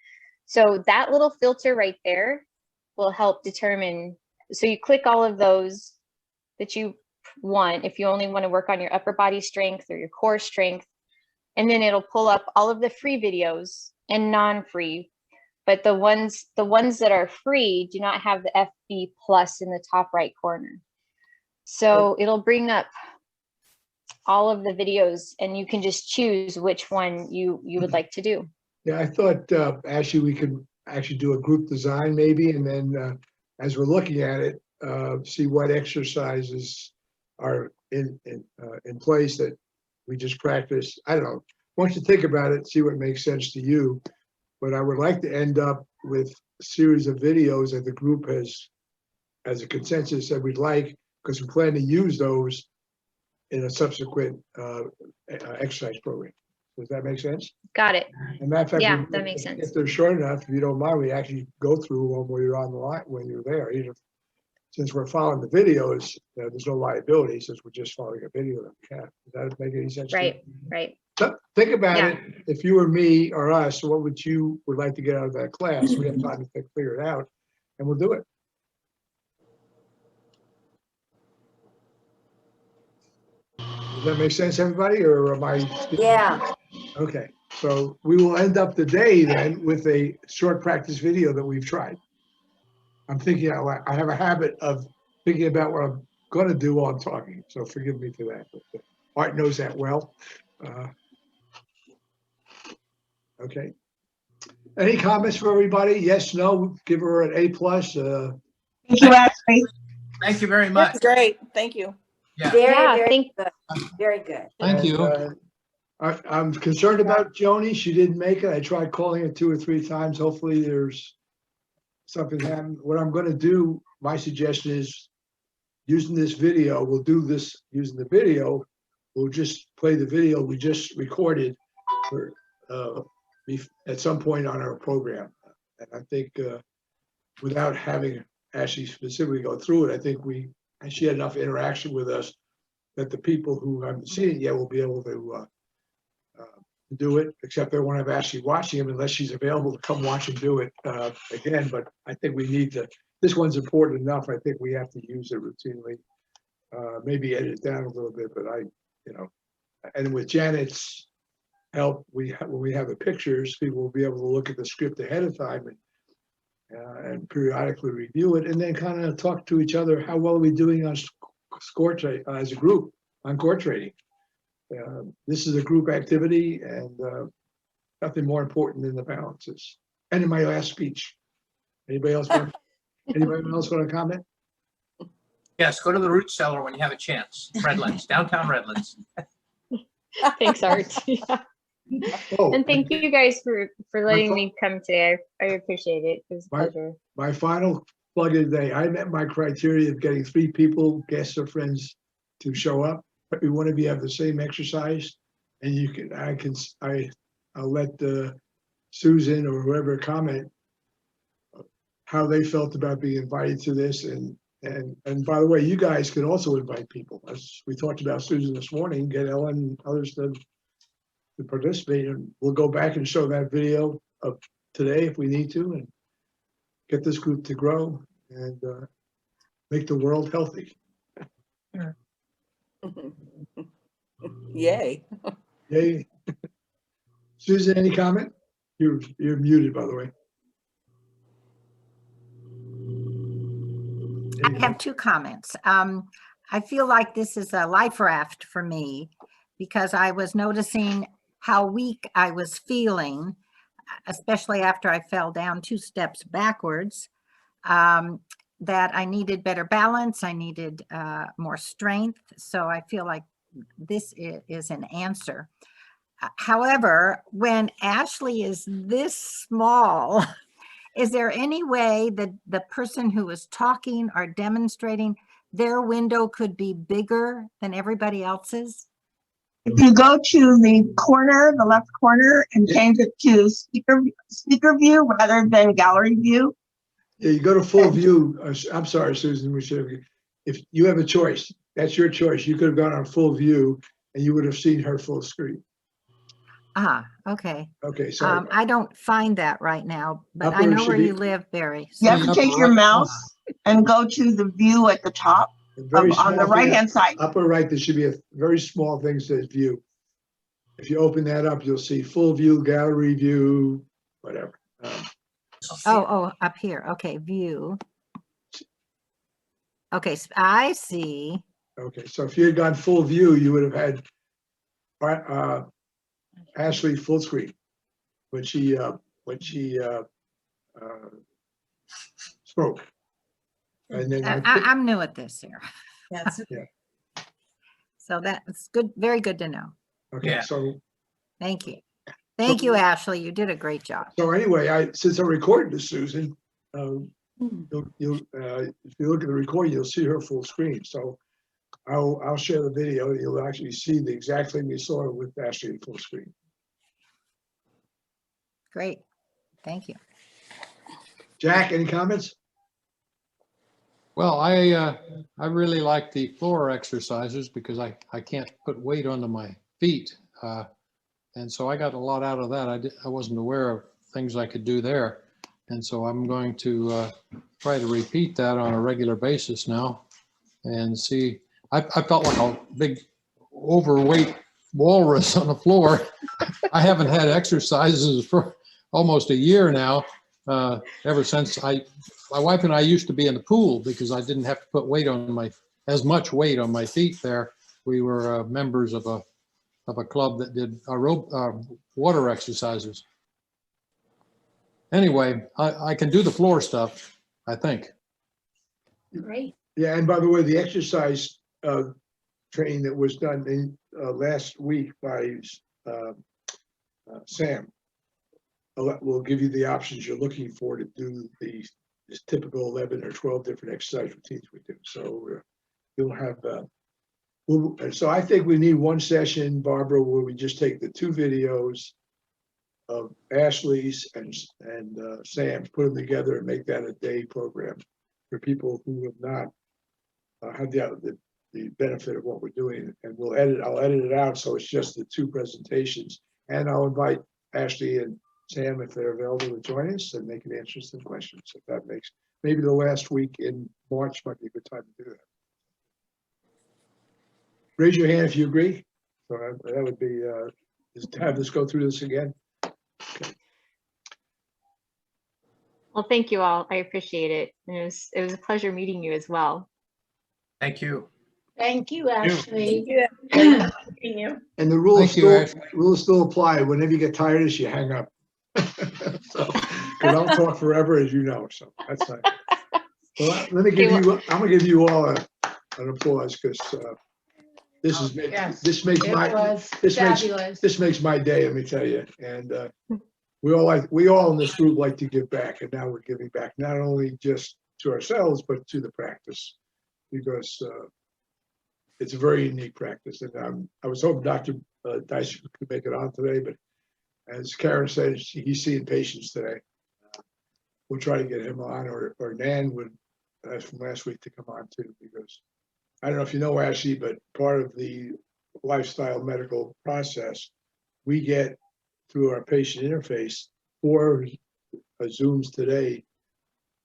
A: So that little filter right there will help determine. So you click all of those that you want, if you only want to work on your upper body strength or your core strength, and then it'll pull up all of the free videos and non-free. But the ones that are free do not have the FB plus in the top right corner. So it'll bring up all of the videos, and you can just choose which one you would like to do.
C: Yeah, I thought, Ashley, we could actually do a group design maybe, and then as we're looking at it, see what exercises are in place that we just practice. I don't know. Once you think about it, see what makes sense to you. But I would like to end up with a series of videos that the group has, as a consensus, that we'd like, because we plan to use those in a subsequent exercise program. Does that make sense?
A: Got it.
C: As a matter of fact,
A: Yeah, that makes sense.
C: If they're short enough, if you don't mind, we actually go through one where you're on the line, when you're there. Since we're following the videos, there's no liability since we're just following a video that we have. Does that make any sense?
A: Right, right.
C: So think about
A: Yeah.
C: it. If you or me or us, what would like to get out of that class? We have time to figure it out, and we'll do it. Does that make sense, everybody, or am I?
D: Yeah.
C: Okay, so we will end up the day then with a short practice video that we've tried. I'm thinking out loud. I have a habit of thinking about what I'm going to do while I'm talking, so forgive me for that. But Art knows that well. Okay. Any comments for everybody? Yes, no, give her an A+.
E: Thank you, Ashley.
B: Thank you very much.
G: That's great. Thank you.
B: Yeah.
D: Very,
A: Yeah,
D: very good. Very good.
K: Thank you.
C: I'm concerned about Joni. She didn't make it. I tried calling her 2 or 3 times. Hopefully there's something happened. What I'm going to do, my suggestion is using this video, we'll do this using the video. We'll just play the video we just recorded for, at some point on our program. And I think without having Ashley specifically go through it, I think she had enough interaction with us that the people who haven't seen it yet will be able to do it, except they won't have Ashley watching them unless she's available to come watch and do it again. But I think we need to, this one's important enough. I think we have to use it routinely, maybe edit it down a little bit, but and with Janet's help, when we have the pictures, people will be able to look at the script ahead of time and periodically review it, and then kind of talk to each other. How well are we doing on score as a group on core trading? This is a group activity, and nothing more important than the balances. And in my last speech, anybody else want to comment?
B: Yes, go to the root cellar when you have a chance. Redlands, downtown Redlands.
A: Thanks, Art.
C: Oh,
A: And thank you guys for letting me come today. I appreciate it. It was a pleasure.
C: My final plug of the day. I met my criteria of getting 3 people, guests or friends, to show up. Every one of you have the same exercise, and I'll let Susan or whoever comment how they felt about being invited to this. And by the way, you guys can also invite people. As we talked about Susan this morning, get Ellen and others to participate, and we'll go back and show that video of today if we need to, and get this group to grow and make the world healthy.
G: Yay.
C: Yay. Susan, any comment? You're muted, by the way.
J: I have 2 comments. I feel like this is a life raft for me because I was noticing how weak I was feeling especially after I fell down 2 steps backwards, that I needed better balance. I needed more strength. So I feel like this is an answer. However, when Ashley is this small, is there any way that the person who is talking or demonstrating, their window could be bigger than everybody else's?
E: If you go to the corner, the left corner, and change it to speaker view rather than gallery view.
C: Yeah, you go to full view. I'm sorry, Susan, if you have a choice, that's your choice. You could have gone on full view and you would have seen her full screen.
J: Ah, okay.
C: Okay, sorry.
J: I don't find that right now, but I
C: Upper
J: know where
C: should
J: you
C: be-
J: live, Barry.
E: You have to
J: so-
E: take your mouse and go to the view at the top
C: Very
E: on the
C: small
E: right
C: thing,
E: hand side.
C: upper right, there should be a very small thing that says view. If you open that up, you'll see full view, gallery view, whatever.
J: Oh, up here. Okay, view. Okay, I see.
C: Okay, so if you had gone full view, you would have had Ashley full screen when she spoke. And then
J: I'm new at this here.
F: That's
C: Yeah.
J: So that's good. Very good to know.
C: Okay,
B: Yeah.
C: so
J: Thank you. Thank you, Ashley. You did a great job.
C: anyway, since I recorded this, Susan, if you look at the recording, you'll see her full screen. So I'll share the video. You'll actually see the exact thing you saw with Ashley in full screen.
J: Great. Thank you.
C: Jack, any comments?
K: Well, I really like the floor exercises because I can't put weight onto my feet. And so I got a lot out of that. I wasn't aware of things I could do there. And so I'm going to try to repeat that on a regular basis now and see. I felt like a big overweight walrus on the floor. I haven't had exercises for almost a year now, ever since my wife and I used to be in the pool because I didn't have to put weight on as much weight on my feet there. We were members of a club that did water exercises. Anyway, I can do the floor stuff, I think.
A: Great.
C: Yeah, and by the way, the exercise training that was done in last week by Sam will give you the options you're looking for to do this typical 11 or 12 different exercise routines we do. So you'll have so I think we need one session, Barbara, where we just take the 2 videos of Ashley's and Sam's, put them together and make that a day program for people who have not had the benefit of what we're doing. And I'll edit it out so it's just the 2 presentations. And I'll invite Ashley and Sam, if they're available, to join us and they can answer some questions. If that makes, maybe the last week in March might be a good time to do that. Raise your hand if you agree. So that would be, just have this go through this again. Okay.
A: Well, thank you all. I appreciate it. It was a pleasure meeting you as well.
B: Thank you.
H: Thank you, Ashley.
C: And the rules
K: Thank you,
C: rules still apply. Whenever you get tired of this, you hang up. So, because I'll talk forever, as you know. So that's fine. Well, let me give you. I'm gonna give you all an applause because this makes my day. Let me tell you. And we all in this group like to give back, and now we're giving back not only just to ourselves but to the practice, because it's a very unique practice. And I was hoping Dr. Dyson could make it on today, but as Karen said, he's seeing patients today. We'll try to get him on, or Nan would ask from last week to come on too, because I don't know if you know, Ashley, but part of the lifestyle medical process, we get through our patient interface 4 Zooms today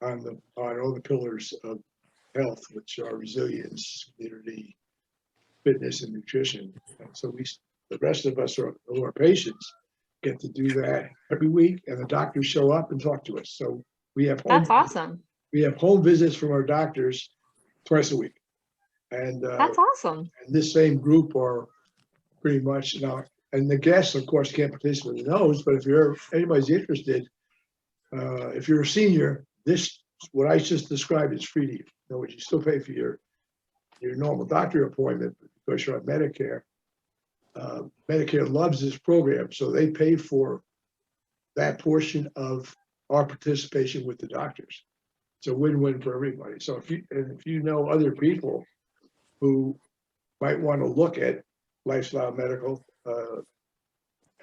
C: on all the pillars of health, which are resilience, community, fitness, and nutrition. And so the rest of us who are patients get to do that every week, and the doctors show up and talk to us. So we have
A: That's awesome.
C: We have home visits from our doctors twice a week, and
A: That's awesome.
C: and this same group are pretty much now. and the guests, of course, can't participate in those, but if anybody's interested, if you're a senior, what I just described is free to you. In other words, you still pay for your normal doctor appointment because you're on Medicare. Medicare loves this program, so they pay for that portion of our participation with the doctors. It's a win-win for everybody. So if you know other people who might want to look at lifestyle medical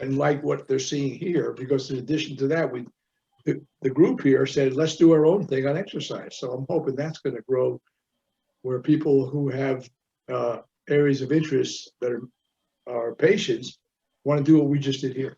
C: and like what they're seeing here, because in addition to that, the group here said, let's do our own thing on exercise. So I'm hoping that's going to grow, where people who have areas of interest that are patients want to do what we just did here.